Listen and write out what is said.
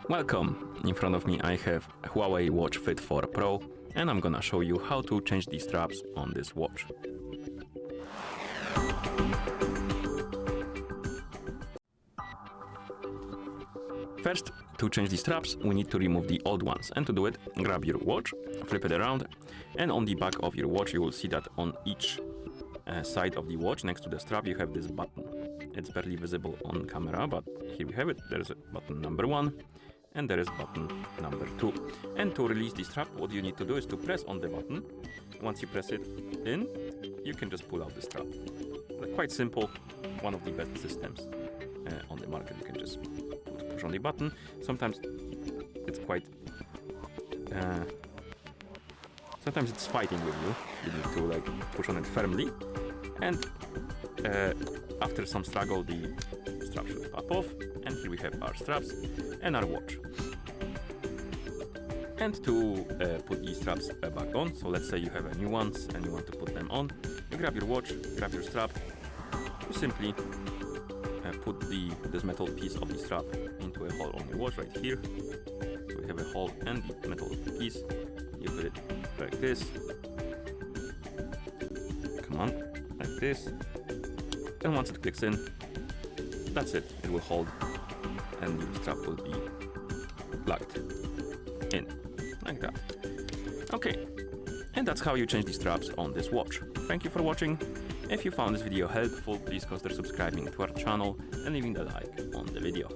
Welcome! In front of me I have HUAWEI Watch Fit 4 Pro, and I'm gonna show you how to change the straps on this watch. First, to change the straps, we need to remove the old ones, and to do it, grab your watch, flip it around, and on the back of your watch you will see that on each side of the watch next to the strap you have this button. It's barely visible on camera, but here we have it. There's a button number 1 and there is button number 2. And to release the strap, what you need to do is to press on the button. Once you press it in, you can just pull out the strap. Quite simple, one of the best systems on the market. You can just push on the button. Sometimes it's quite sometimes it's fighting with you. You need to push on it firmly, and after some struggle the strap should pop off, and here we have our straps and our watch. And to put these straps back on, so let's say you have a new ones and you want to put them on, you grab your watch, grab your strap, you simply put this metal piece of the strap into a hole on your watch right here. So we have a hole and the metal piece, you put it like this, come on, like this, and once it clicks in, that's it, it will hold and the strap will be plugged in, like that. Okay, and that's how you change the straps on this watch. Thank you for watching. If you found this video helpful, please consider subscribing to our channel and leaving a like on the video.